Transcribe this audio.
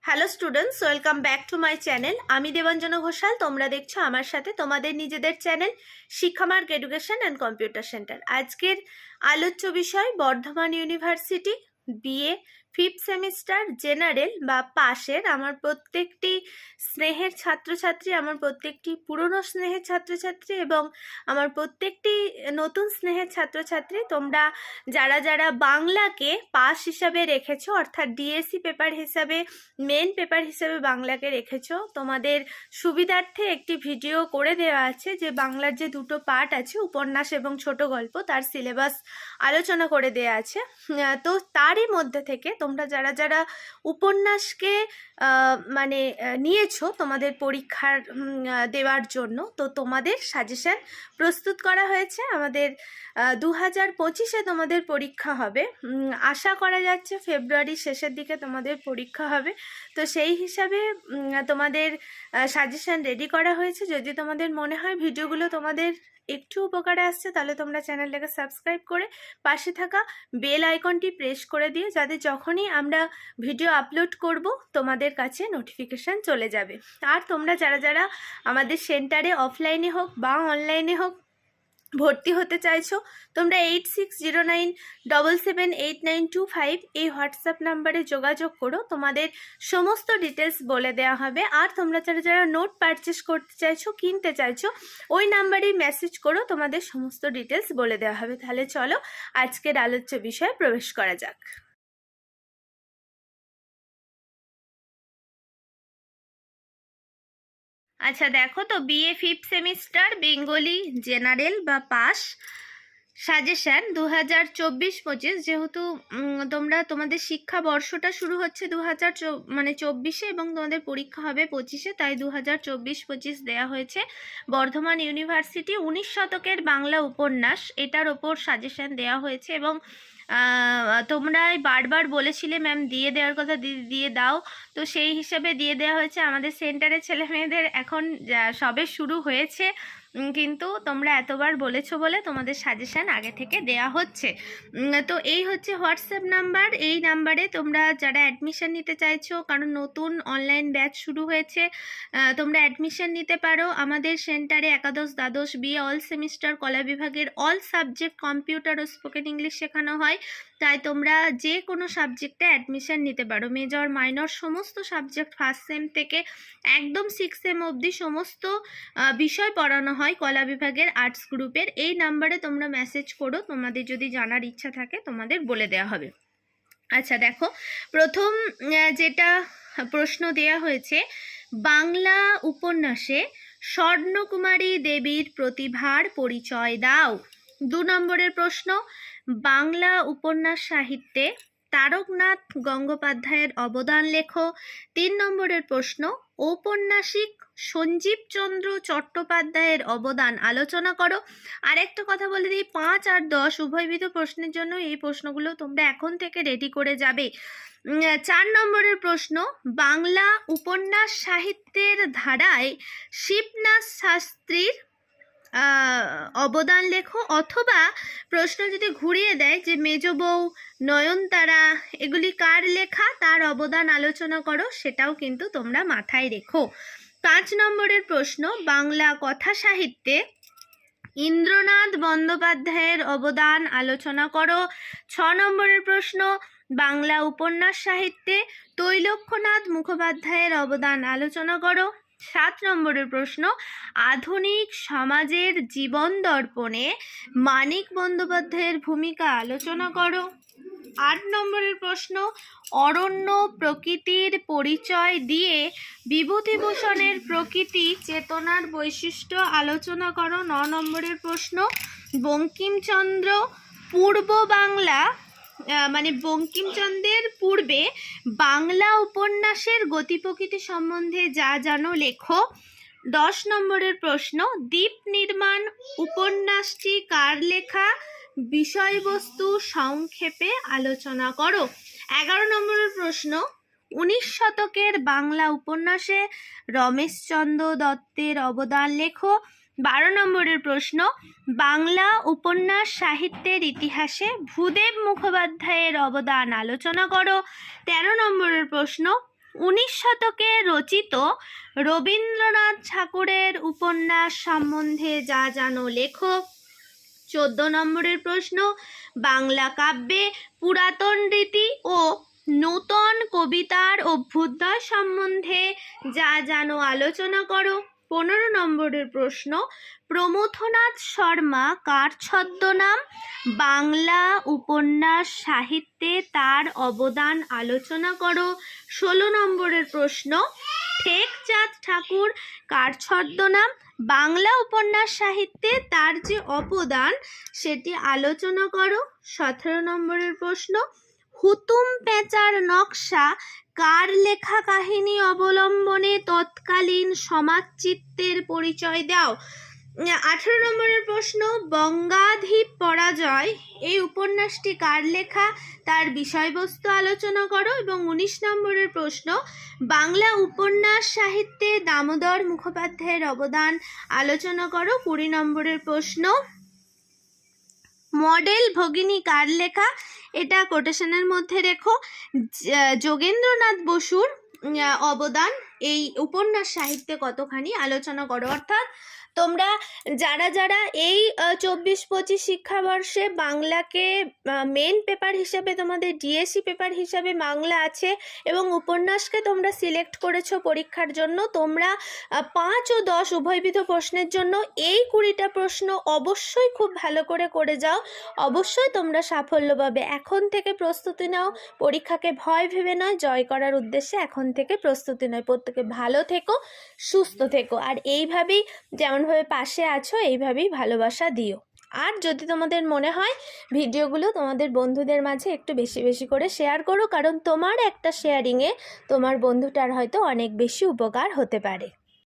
Hello students, welcome back to my channel. আমি দেবাঞ্জনা ঘোষাল। তোমরা দেখছো আমার সাথে তোমাদের নিজেদের channel Shikshamarg education and computer centre. আজকের আলোচ্য বিষয় Bardhaman university BA fifth semester general বা পাশের আমার প্রত্যেকটি স্নেহের ছাত্রছাত্রী, আমার প্রত্যেকটি পুরনো স্নেহের ছাত্রছাত্রী এবং আমার প্রত্যেকটি নতুন স্নেহের ছাত্রছাত্রী, তোমরা যারা যারা বাংলাকে পাস হিসাবে রেখেছো, অর্থাৎ ডিএসসি পেপার হিসাবে মেন পেপার হিসেবে বাংলাকে রেখেছো, তোমাদের সুবিধার্থে একটি ভিডিও করে দেওয়া আছে যে বাংলার যে দুটো পার্ট আছে, উপন্যাস এবং ছোট গল্প, তার সিলেবাস আলোচনা করে দেওয়া আছে। তো তারই মধ্যে থেকে তোমরা যারা যারা উপন্যাসকে নিয়েছো তোমাদের পরীক্ষার দেওয়ার জন্য, তো তোমাদের সাজেশন প্রস্তুত করা হয়েছে। আমাদের 2025-এ তোমাদের পরীক্ষা হবে, আশা করা যাচ্ছে ফেব্রুয়ারির শেষের দিকে তোমাদের পরীক্ষা হবে। তো সেই হিসাবে তোমাদের সাজেশন রেডি করা হয়েছে। যদি তোমাদের মনে হয় ভিডিওগুলো তোমাদের একটু উপকারে আসছে, তাহলে তোমরা চ্যানেলটাকে সাবস্ক্রাইব করে পাশে থাকা বেল আইকনটি প্রেস করে দিও, যাতে যখনই আমরা ভিডিও আপলোড করব তোমাদের কাছে নোটিফিকেশান চলে যাবে। আর তোমরা যারা যারা আমাদের সেন্টারে অফলাইনে হোক বা অনলাইনে হোক ভর্তি হতে চাইছো, তোমরা 8609778925 এই হোয়াটসঅ্যাপ নাম্বারে যোগাযোগ করো। তোমাদের সমস্ত ডিটেলস বলে দেওয়া হবে। আর তোমরা যারা যারা নোট পারচেস করতে চাইছো, কিনতে চাইছো, ওই নাম্বারেই মেসেজ করো, তোমাদের সমস্ত ডিটেলস বলে দেওয়া হবে। তাহলে চলো আজকের আলোচ্য বিষয়ে প্রবেশ করা যাক। আচ্ছা দেখো, তো BA fifth semester Bengali general বা পাস সাজেশন 2024-25, যেহেতু তোমরা তোমাদের শিক্ষা বর্ষটা শুরু হচ্ছে 2024-এ এবং তোমাদের পরীক্ষা হবে 25-এ, তাই 2024-25 দেয়া হয়েছে। বর্ধমান ইউনিভার্সিটি 19 শতকের বাংলা উপন্যাস, এটার ওপর সাজেশন দেওয়া হয়েছে। এবং তোমরাই বারবার বলেছিলে ম্যাম দিয়ে দেওয়ার কথা, দিয়ে দাও, তো সেই হিসাবে দিয়ে দেওয়া হয়েছে। আমাদের সেন্টারে ছেলে মেয়েদের এখন সবে শুরু হয়েছে, কিন্তু তোমরা এতবার বলেছো বলে তোমাদের সাজেশন আগে থেকে দেয়া হচ্ছে। তো এই হচ্ছে হোয়াটসঅ্যাপ নাম্বার। এই নাম্বারে তোমরা যারা অ্যাডমিশন নিতে চাইছো, কারণ নতুন অনলাইন ব্যাচ শুরু হয়েছে, তোমরা অ্যাডমিশন নিতে পারো আমাদের সেন্টারে। একাদশ দ্বাদশ বিএ অল সেমিস্টার কলা বিভাগের অল সাবজেক্ট কম্পিউটার ও স্পোকেন ইংলিশ শেখানো হয়, তাই তোমরা যে কোনো সাবজেক্টে অ্যাডমিশন নিতে পারো। মেজর মাইনর সমস্ত সাবজেক্ট ফার্স্ট সেম থেকে একদম 6 সেম অবধি সমস্ত বিষয় পড়ানো হয় কলা বিভাগের আর্টস গ্রুপের। এই নাম্বারে তোমরা মেসেজ করো, তোমাদের যদি জানার ইচ্ছা থাকে তোমাদের বলে দেওয়া হবে। আচ্ছা দেখো, প্রথম যেটা প্রশ্ন দেয়া হয়েছে, বাংলা উপন্যাসে স্বর্ণকুমারী দেবীর প্রতিভার পরিচয় দাও। 2 নম্বরের প্রশ্ন, বাংলা উপন্যাস সাহিত্যে তারকনাথ গঙ্গোপাধ্যায়ের অবদান লেখো। 3 নম্বরের প্রশ্ন, ঔপন্যাসিক সঞ্জীব চন্দ্র চট্টোপাধ্যায়ের অবদান আলোচনা করো। আরেকটা কথা বলে দিই, 5 আর 10 উভয়বিধ প্রশ্নের জন্য এই প্রশ্নগুলো তোমরা এখন থেকে রেডি করে যাবে। 4 নম্বরের প্রশ্ন, বাংলা উপন্যাস সাহিত্যের ধারায় শিবনাথ শাস্ত্রীর অবদান লেখো। অথবা প্রশ্ন যদি ঘুরিয়ে দেয় যে মেজ বউ, নয়নতারা, এগুলি কার লেখা, তার অবদান আলোচনা করো, সেটাও কিন্তু তোমরা মাথায় রেখো। 5 নম্বরের প্রশ্ন, বাংলা কথা সাহিত্যে ইন্দ্রনাথ বন্দ্যোপাধ্যায়ের অবদান আলোচনা করো। 6 নম্বরের প্রশ্ন, বাংলা উপন্যাস সাহিত্যে তৈলক্ষ্যনাথ মুখোপাধ্যায়ের অবদান আলোচনা করো। 7 নম্বরের প্রশ্ন, আধুনিক সমাজের জীবন দর্পণে মানিক বন্দ্যোপাধ্যায়ের ভূমিকা আলোচনা করো। 8 নম্বরের প্রশ্ন, অরণ্য প্রকৃতির পরিচয় দিয়ে বিভূতিভূষণের প্রকৃতি চেতনার বৈশিষ্ট্য আলোচনা করো। 9 নম্বরের প্রশ্ন, বঙ্কিমচন্দ্র পূর্ব বাংলা বঙ্কিমচন্দ্রের পূর্বে বাংলা উপন্যাসের গতি প্রকৃতি সম্বন্ধে যা জানো লেখো। 10 নম্বরের প্রশ্ন, দ্বীপ নির্মাণ উপন্যাসটি কার লেখা, বিষয়বস্তু সংক্ষেপে আলোচনা করো। 11 নম্বরের প্রশ্ন, 19 শতকের বাংলা উপন্যাসে রমেশচন্দ্র দত্তের অবদান লেখো। 12 নম্বরের প্রশ্ন, বাংলা উপন্যাস সাহিত্যের ইতিহাসে ভূদেব মুখোপাধ্যায়ের অবদান আলোচনা করো। 13 নম্বরের প্রশ্ন, 19 শতকে রচিত রবীন্দ্রনাথ ঠাকুরের উপন্যাস সম্বন্ধে যা জানো লেখো। 14 নম্বরের প্রশ্ন, বাংলা কাব্যে পুরাতন রীতি ও নূতন কবিতার অভ্যুদয় সম্বন্ধে যা জানো আলোচনা করো। 15 নম্বরের প্রশ্ন, প্রমথনাথ শর্মা কার ছদ্মনাম? বাংলা উপন্যাস সাহিত্যে তার অবদান আলোচনা করো। 16 নম্বরের প্রশ্ন, টেকচাঁদ ঠাকুর কার ছদ্মনাম? বাংলা উপন্যাস সাহিত্যে তার যে অবদান সেটি আলোচনা করো। 17 নম্বরের প্রশ্ন, হুতুম পেঁচার নকশা কার লেখা কাহিনী অবলম্বনে তৎকালীন সমাজচিত্রের পরিচয় দাও। 18 নম্বরের প্রশ্ন, বঙ্গাধীপ পরাজয় এই উপন্যাসটি কার লেখা, তার বিষয়বস্তু আলোচনা করো। এবং 19 নম্বরের প্রশ্ন, বাংলা উপন্যাস সাহিত্যে দামোদর মুখোপাধ্যায়ের অবদান আলোচনা করো। 20 নম্বরের প্রশ্ন, মডেল ভগিনী কার লেখা, এটা কোটেশনের মধ্যে রেখো। যোগেন্দ্রনাথ বসুর অবদান এই উপন্যাস সাহিত্যে কতখানি আলোচনা করো। অর্থাৎ তোমরা যারা যারা এই 24-25 শিক্ষাবর্ষে বাংলাকে মেন পেপার হিসেবে তোমাদের ডিএসসি পেপার হিসাবে বাংলা আছে এবং উপন্যাসকে তোমরা সিলেক্ট করেছো পরীক্ষার জন্য, তোমরা 5 ও 10 উভয়বিধ প্রশ্নের জন্য এই 20টা প্রশ্ন অবশ্যই খুব ভালো করে যাও। অবশ্যই তোমরা সাফল্য পাবে। এখন থেকে প্রস্তুতি নাও, পরীক্ষাকে ভয় ভেবে নয়, জয় করার উদ্দেশ্যে এখন থেকে প্রস্তুতি নয়। প্রত্যেকে ভালো থেকো, সুস্থ থেকো, আর এইভাবেই যেমনভাবে পাশে আছো এইভাবেই ভালোবাসা দিও। আর যদি তোমাদের মনে হয় ভিডিওগুলো তোমাদের বন্ধুদের মাঝে একটু বেশি বেশি করে শেয়ার করো, কারণ তোমার একটা শেয়ারিংয়ে তোমার বন্ধুটার হয়তো অনেক বেশি উপকার হতে পারে।